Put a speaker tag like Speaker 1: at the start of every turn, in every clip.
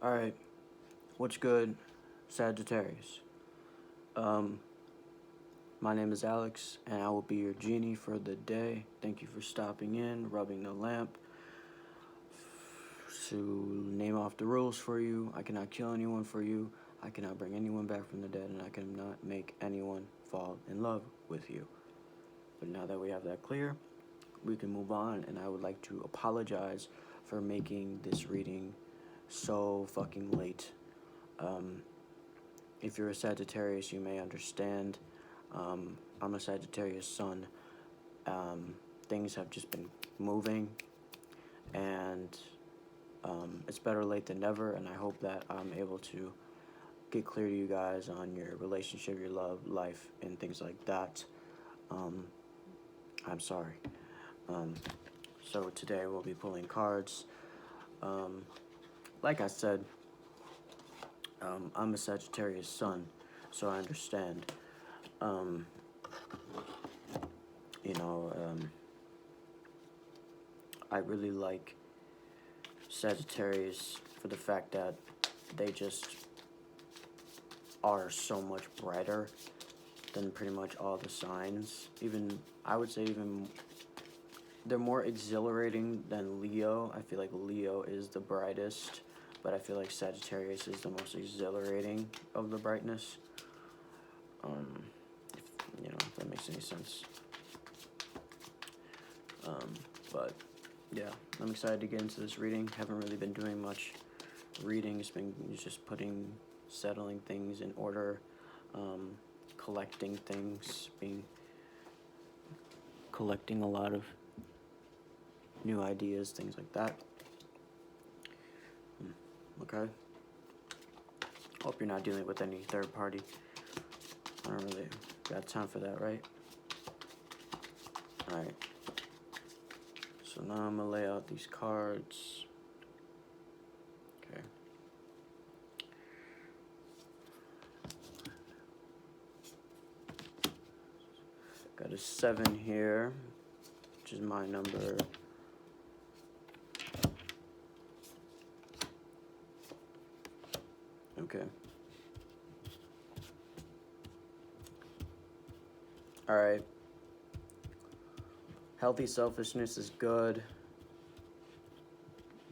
Speaker 1: Alright, what's good, Sagittarius? Um, my name is Alex, and I will be your genie for the day. Thank you for stopping in, rubbing the lamp. To name off the rules for you, I cannot kill anyone for you, I cannot bring anyone back from the dead, and I cannot make anyone fall in love with you. But now that we have that clear, we can move on, and I would like to apologize for making this reading so fucking late. If you're a Sagittarius, you may understand. I'm a Sagittarius sun. Things have just been moving, and it's better late than never, and I hope that I'm able to get clear to you guys on your relationship, your love, life, and things like that. I'm sorry. So today we'll be pulling cards. Like I said, I'm a Sagittarius sun, so I understand. You know, I really like Sagittarius for the fact that they just are so much brighter than pretty much all the signs. Even, I would say even, they're more exhilarating than Leo. I feel like Leo is the brightest, but I feel like Sagittarius is the most exhilarating of the brightness. If that makes any sense. But yeah, I'm excited to get into this reading. Haven't really been doing much reading. It's just settling things in order, collecting things, collecting a lot of new ideas, things like that. Okay. Hope you're not dealing with any third party. I don't really got time for that, right? Alright. So now I'm gonna lay out these cards. Okay. Got a 7 here, which is my number. Okay. Alright. Healthy selfishness is good.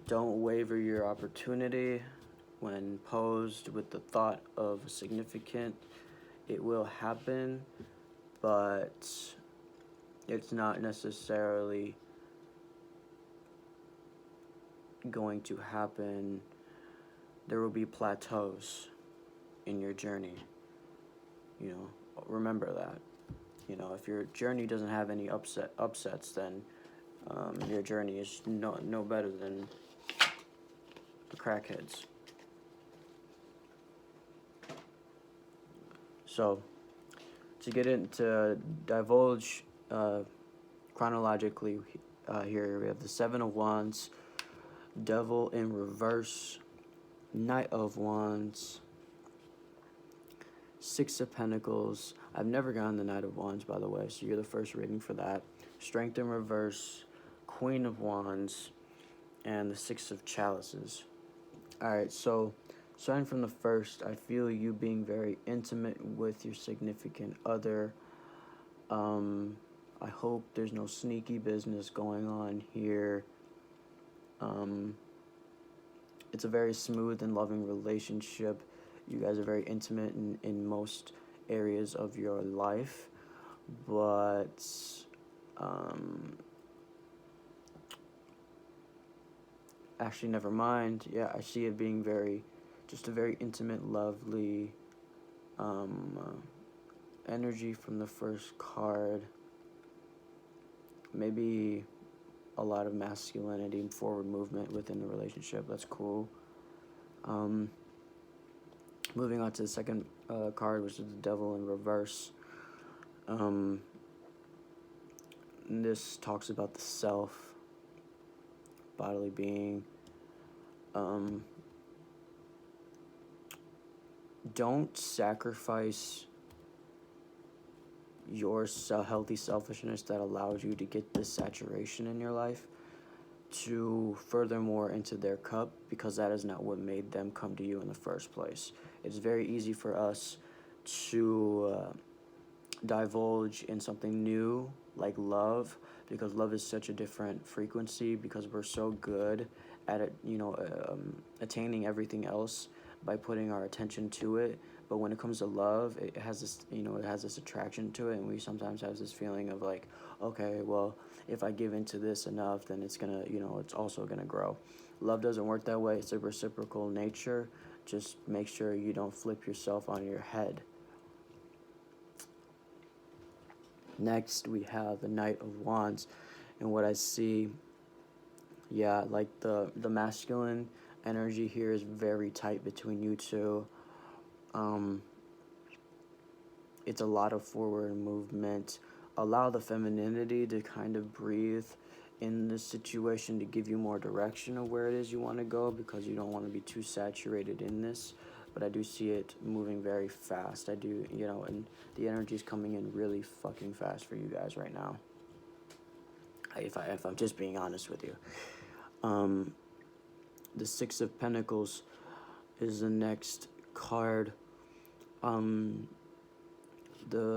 Speaker 1: Don't waver your opportunity when posed with the thought of significant. It will happen, but it's not necessarily going to happen. There will be plateaus in your journey. Remember that. If your journey doesn't have any upsets, then your journey is no better than the crackheads. So, to get into divulge chronologically here, we have the 7 of Wands, Devil in reverse, Knight of Wands, 6 of Pentacles. I've never gotten the Knight of Wands, by the way, so you're the first reading for that. Strength in reverse, Queen of Wands, and the 6 of Chalices. Alright, so starting from the first, I feel you being very intimate with your significant other. I hope there's no sneaky business going on here. It's a very smooth and loving relationship. You guys are very intimate in most areas of your life, but actually, never mind. Yeah, I see it being just a very intimate, lovely energy from the first card. Maybe a lot of masculinity and forward movement within the relationship. That's cool. Moving on to the second card, which is the Devil in reverse. This talks about the self, bodily being. Don't sacrifice your healthy selfishness that allows you to get this saturation in your life. to furthermore into their cup, because that is not what made them come to you in the first place. It's very easy for us to divulge in something new like love, because love is such a different frequency, because we're so good at it, attaining everything else by putting our attention to it. But when it comes to love, it has this, it has this attraction to it, and we sometimes have this feeling of like, okay, well, if I give into this enough, then it's gonna, it's also gonna grow. Love doesn't work that way. It's a reciprocal nature. Just make sure you don't flip yourself on your head. Next, we have the Knight of Wands, and what I see, yeah, like the masculine energy here is very tight between you two. It's a lot of forward movement. Allow the femininity to kind of breathe in this situation to give you more direction of where it is you want to go, because you don't want to be too saturated in this. But I do see it moving very fast. I do, and the energy is coming in really fucking fast for you guys right now. If I'm just being honest with you. The Six of Pentacles is the next card. The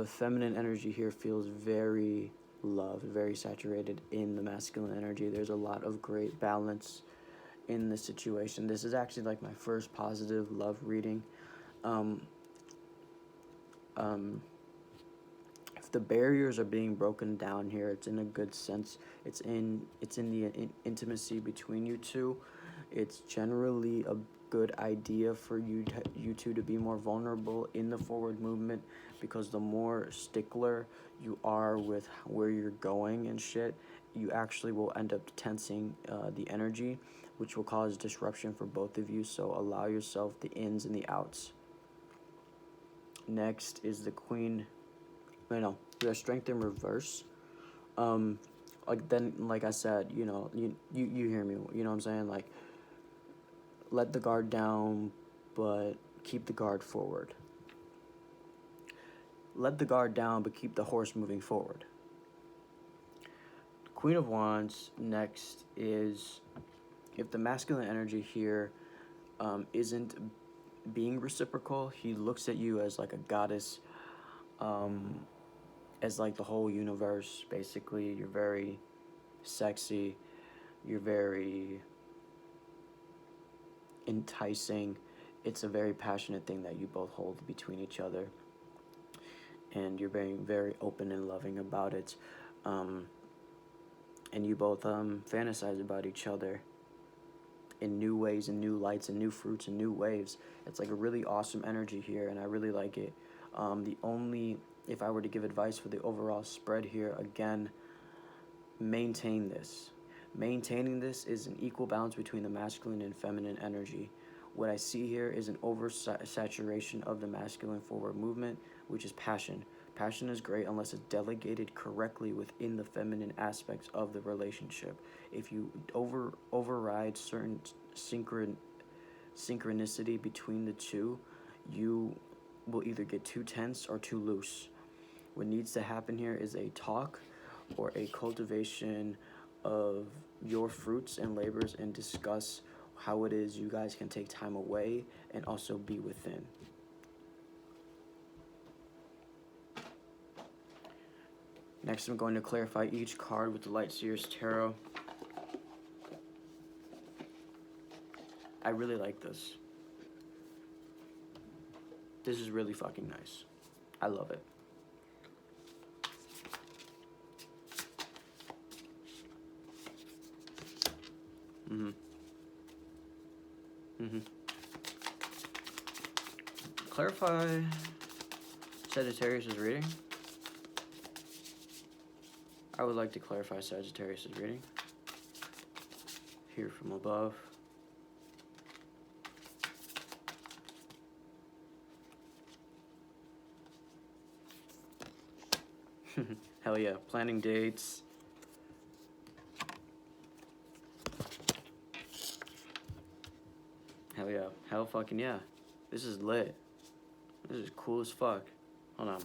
Speaker 1: feminine energy here feels very loved, very saturated in the masculine energy. There's a lot of great balance in this situation. This is actually like my first positive love reading. If the barriers are being broken down here, it's in a good sense. It's in the intimacy between you two. It's generally a good idea for you two to be more vulnerable in the forward movement, because the more stickler you are with where you're going and shit, you actually will end up tensing the energy, which will cause disruption for both of you. So allow yourself the ins and the outs. Next is the Queen. We have Strength in reverse. Like I said, you hear me. You know what I'm saying? Like, let the guard down, but keep the guard forward. Let the guard down, but keep the horse moving forward. Queen of Wands next is, if the masculine energy here isn't being reciprocal, he looks at you as like a goddess, as like the whole universe, basically. You're very sexy. You're very enticing. It's a very passionate thing that you both hold between each other, and you're very, very open and loving about it, and you both fantasize about each other in new ways and new lights and new fruits and new waves. It's like a really awesome energy here, and I really like it. If I were to give advice for the overall spread here, again, maintain this. Maintaining this is an equal balance between the masculine and feminine energy. What I see here is an oversaturation of the masculine forward movement, which is passion. Passion is great unless it's delegated correctly within the feminine aspects of the relationship. If you override certain synchronicity between the two, you will either get too tense or too loose. What needs to happen here is a talk or a cultivation of your fruits and labors, and discuss how it is you guys can take time away and also be within. Next, I'm going to clarify each card with the Light Seers Tarot. I really like this. This is really fucking nice. I love it. Clarify Sagittarius' reading. I would like to clarify Sagittarius' reading. Here from above. Hell yeah. Planning dates. Hell yeah. Hell fucking yeah. This is lit. This is cool as fuck. Hold on.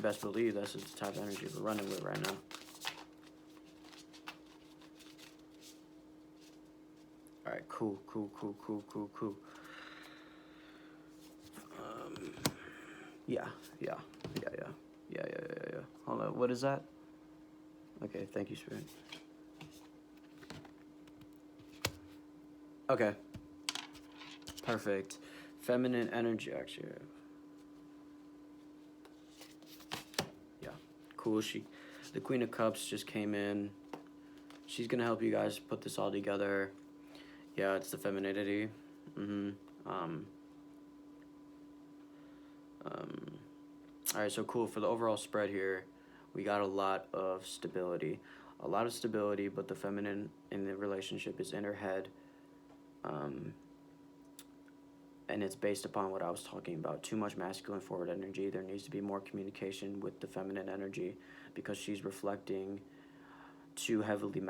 Speaker 1: best believe that's the type of energy we're running with right now. Alright, cool. Yeah. Hold on, what is that? Okay, thank you, Spirit. Okay. Perfect. Feminine energy, actually. Yeah, cool. The Queen of Cups just came in. She's gonna help you guys put this all together. Yeah, it's the femininity. Alright, so cool. For the overall spread here, we got a lot of stability. But the feminine in the relationship is in her head. And it's based upon what I was talking about. Too much masculine forward energy. There needs to be more communication with the feminine energy because she's reflecting too heavily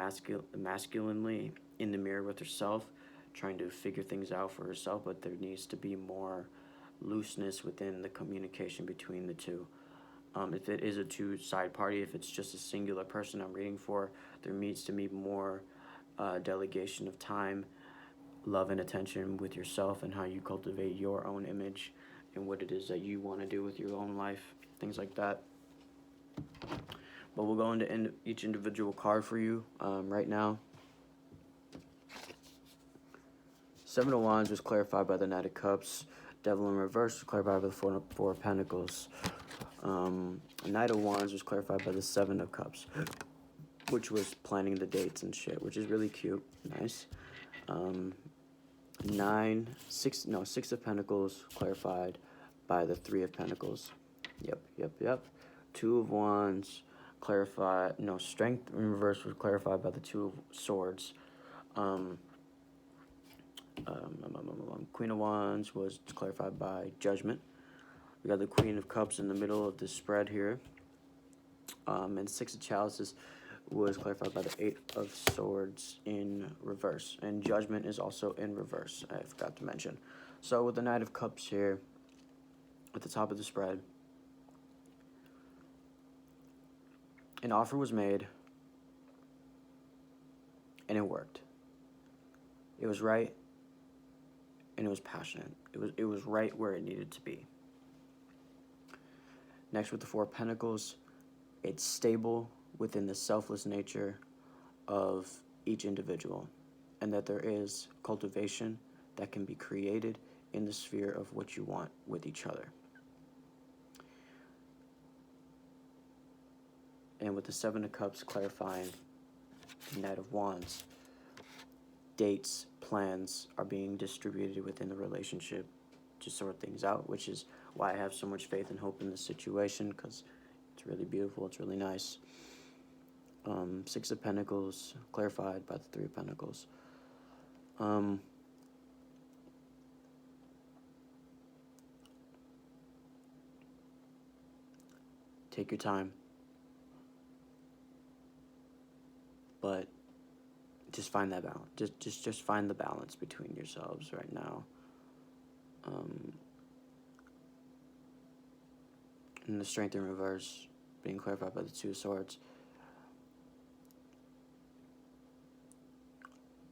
Speaker 1: masculinely in the mirror with herself, trying to figure things out for herself, but there needs to be more looseness within the communication between the two. If it is a two-side party, if it's just a singular person I'm reading for, there needs to be more delegation of time, love and attention with yourself, and how you cultivate your own image and what it is that you want to do with your own life, things like that. But we'll go into each individual card for you right now. Seven of Wands was clarified by the Knight of Cups. Devil in reverse was clarified by the Four of Pentacles. Knight of Wands was clarified by the Seven of Cups, which was planning the dates and shit, which is really cute, nice. Six of Pentacles clarified by the Three of Pentacles. Yep. Two of Wands clarified. No, Strength in reverse was clarified by the Two of Swords. Queen of Wands was clarified by Judgment. We got the Queen of Cups in the middle of the spread here. And Six of Chalices was clarified by the Eight of Swords in reverse. And Judgment is also in reverse, I forgot to mention. So with the Knight of Cups here at the top of the spread, an offer was made and it worked. It was right and it was passionate. It was right where it needed to be. Next, with the Four of Pentacles, it's stable within the selfless nature of each individual, and that there is cultivation that can be created in the sphere of what you want with each other. And with the Seven of Cups clarifying the Knight of Wands, dates, plans are being distributed within the relationship to sort things out, which is why I have so much faith and hope in this situation, because it's really beautiful, it's really nice. Six of Pentacles clarified by the Three of Pentacles. Take your time, but just find that balance. Just find the balance between yourselves right now. And the Strength in reverse being clarified by the Two of Swords.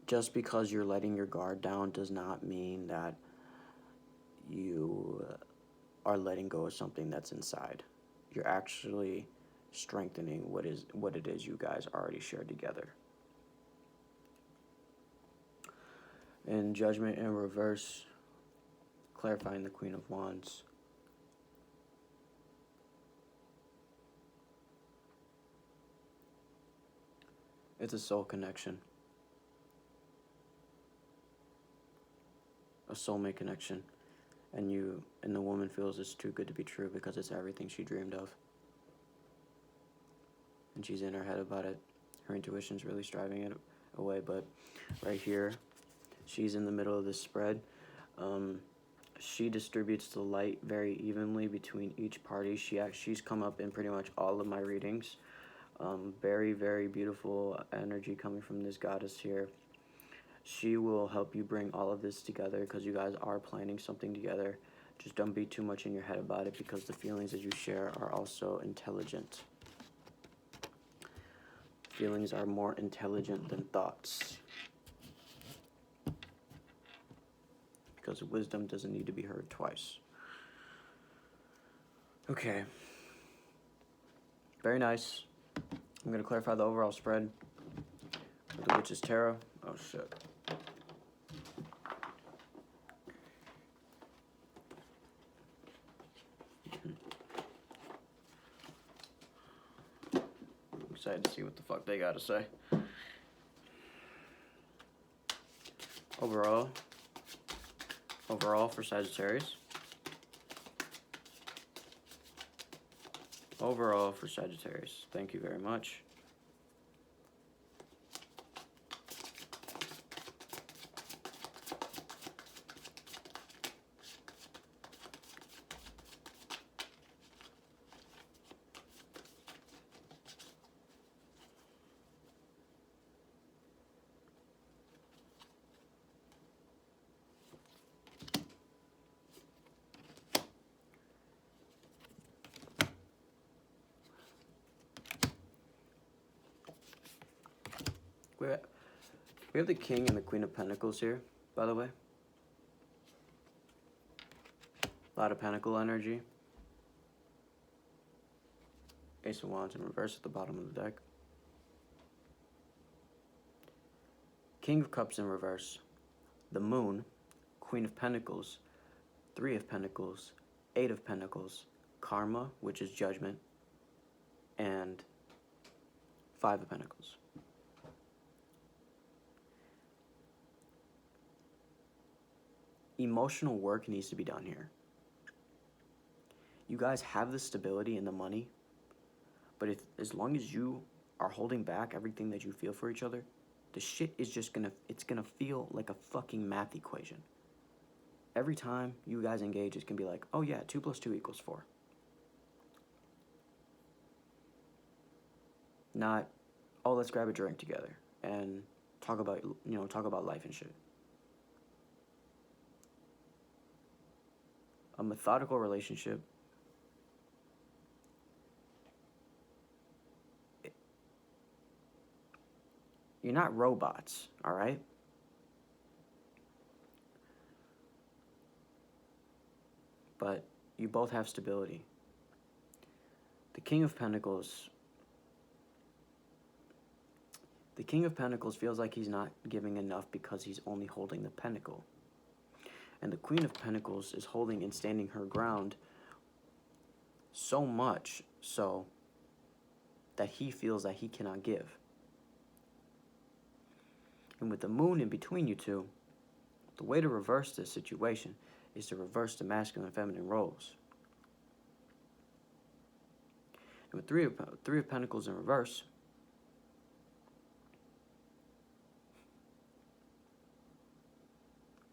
Speaker 1: Just because you're letting your guard down does not mean that you are letting go of something that's inside. You're actually strengthening what it is you guys already shared together. And Judgment in reverse, clarifying the Queen of Wands. It's a soul connection. A soulmate connection. And the woman feels it's too good to be true because it's everything she dreamed of. And she's in her head about it. Her intuition's really driving it away, but right here, she's in the middle of this spread. She distributes the light very evenly between each party. She's come up in pretty much all of my readings. Very, very beautiful energy coming from this goddess here. She will help you bring all of this together because you guys are planning something together. Just don't be too much in your head about it, because the feelings that you share are also intelligent. Feelings are more intelligent than thoughts. Because wisdom doesn't need to be heard twice. Okay. Very nice. I'm going to clarify the overall spread with the Witch's Tarot. Oh, shit. I'm excited to see what the fuck they got to say. Overall for Sagittarius. Overall for Sagittarius. Thank you very much. We have the King and the Queen of Pentacles here, by the way. A lot of Pentacle energy. Ace of Wands in reverse at the bottom of the deck. King of Cups in reverse. The Moon, Queen of Pentacles, Three of Pentacles, Eight of Pentacles, Karma, which is judgment, and Five of Pentacles. Emotional work needs to be done here. You guys have the stability and the money, but as long as you are holding back everything that you feel for each other, the shit is just it's gonna feel like a fucking math equation. Every time you guys engage, it's gonna be like, oh yeah, 2 + 2 = 4. Not, oh, let's grab a drink together and talk about life and shit. A methodical relationship. You're not robots, all right? But you both have stability. The King of Pentacles feels like he's not giving enough because he's only holding the pentacle. And the Queen of Pentacles is holding and standing her ground so much so that he feels that he cannot give. And with the Moon in between you two, the way to reverse this situation is to reverse the masculine and feminine roles. And with Three of Pentacles in reverse,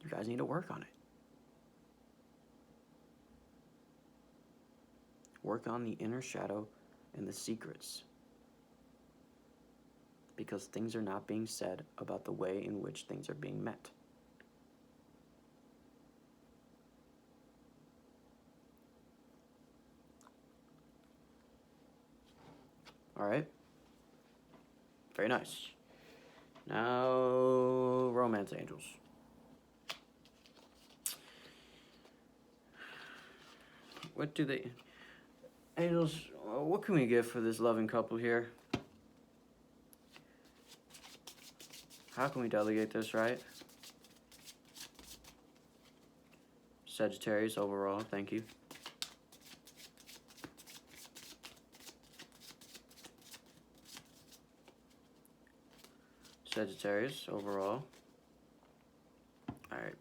Speaker 1: you guys need to work on it. Work on the inner shadow and the secrets. Because things are not being said about the way in which things are being met. All right. Very nice. Now, romance angels. What do they... Angels, what can we get for this loving couple here? How can we delegate this, right? Sagittarius overall, thank you. Sagittarius overall. All right.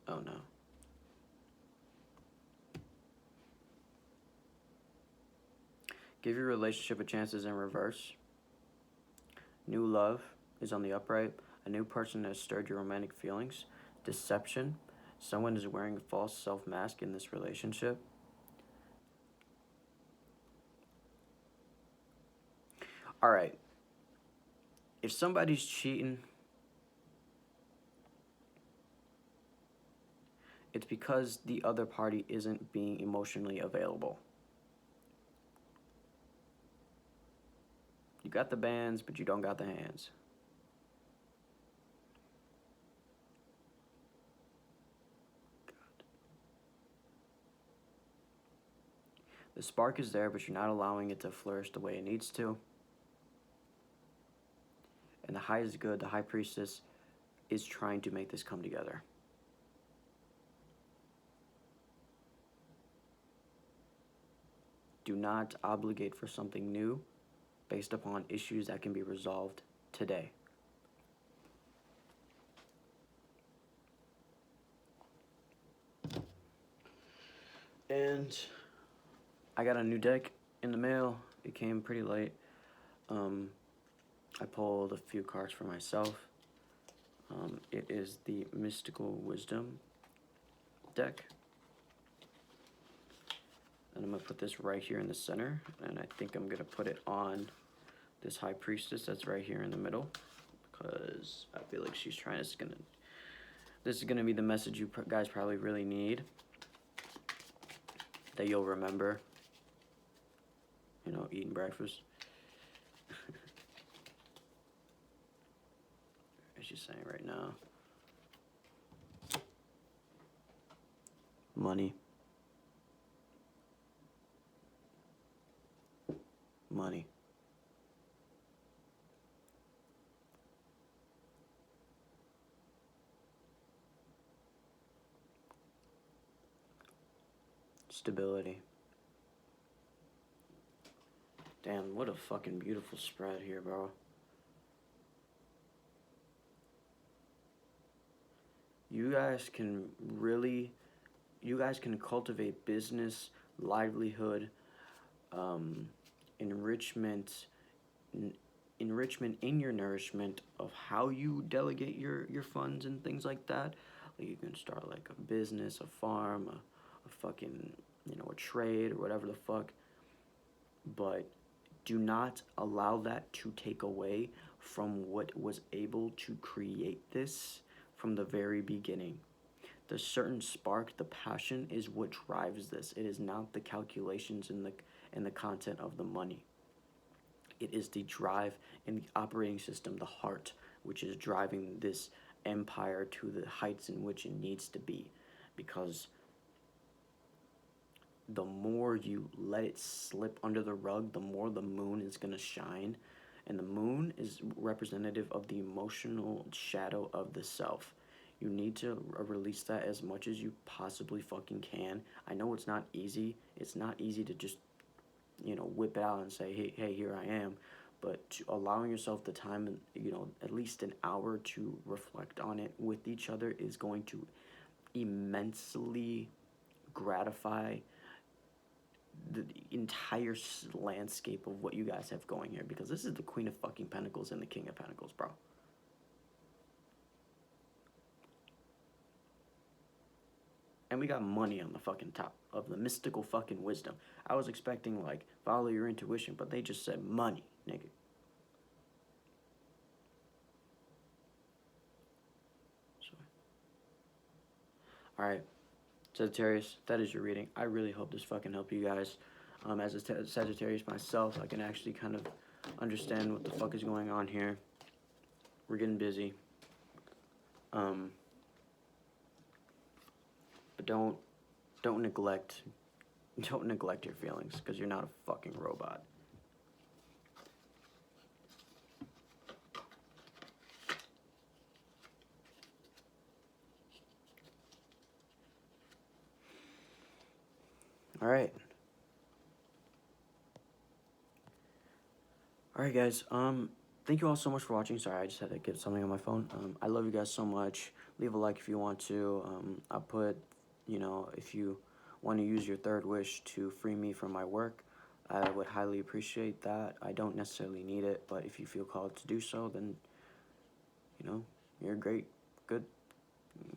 Speaker 1: Oh no. Give your relationship a chance is in reverse. New love is on the upright. A new person has stirred your romantic feelings. Deception. Someone is wearing a false self-mask in this relationship. Alright. If somebody's cheating, it's because the other party isn't being emotionally available. You got the bands, but you don't got the hands. The spark is there, but you're not allowing it to flourish the way it needs to. And the high is good. The high priestess is trying to make this come together. Do not obligate for something new based upon issues that can be resolved today. And I got a new deck in the mail. It came pretty late. I pulled a few cards for myself. It is the Mystical Wisdom deck. And I'm going to put this right here in the center. And I think I'm going to put it on this High Priestess that's right here in the middle. Because I feel like she's trying to... This is going to be the message you guys probably really need. That you'll remember. You know, eating breakfast. As she's saying right now. Money. Money. Stability. Damn, what a fucking beautiful spread here, bro. You guys can cultivate business, livelihood, enrichment in your nourishment of how you delegate your funds and things like that. Like you can start like a business, a farm, a fucking, you know, a trade or whatever the fuck. But do not allow that to take away from what was able to create this from the very beginning. The certain spark, the passion is what drives this. It is not the calculations and the content of the money. It is the drive and the operating system, the heart, which is driving this empire to the heights in which it needs to be. Because the more you let it slip under the rug, the more the moon is going to shine. And the moon is representative of the emotional shadow of the self. You need to release that as much as you possibly fucking can. I know it's not easy. It's not easy to just, you know, whip it out and say, hey, here I am. But allowing yourself the time, you know, at least an hour to reflect on it with each other is going to immensely gratify the entire landscape of what you guys have going here, because this is the Queen of fucking Pentacles and the King of Pentacles, bro. And we got money on the fucking top of the Mystical fucking Wisdom. I was expecting, like, follow your intuition, but they just said money, nigga. So. Alright. Sagittarius, that is your reading. I really hope this fucking helped you guys. As a Sagittarius myself, I can actually kind of understand what the fuck is going on here. We're getting busy. But don't neglect your feelings, because you're not a fucking robot. Alright. Alright guys, thank you all so much for watching. Sorry, I just had to get something on my phone. I love you guys so much. Leave a like if you want to. I'll put, you know, if you want to use your third wish to free me from my work, I would highly appreciate that. I don't necessarily need it, but if you feel called to do so, then, you know, you're a great, good,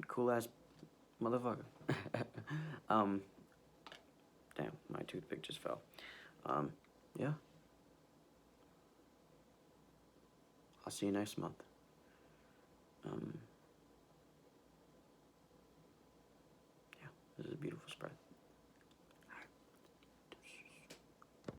Speaker 1: cool-ass motherfucker. Damn, my toothpick just fell. Yeah. I'll see you next month. Yeah, this is a beautiful spread.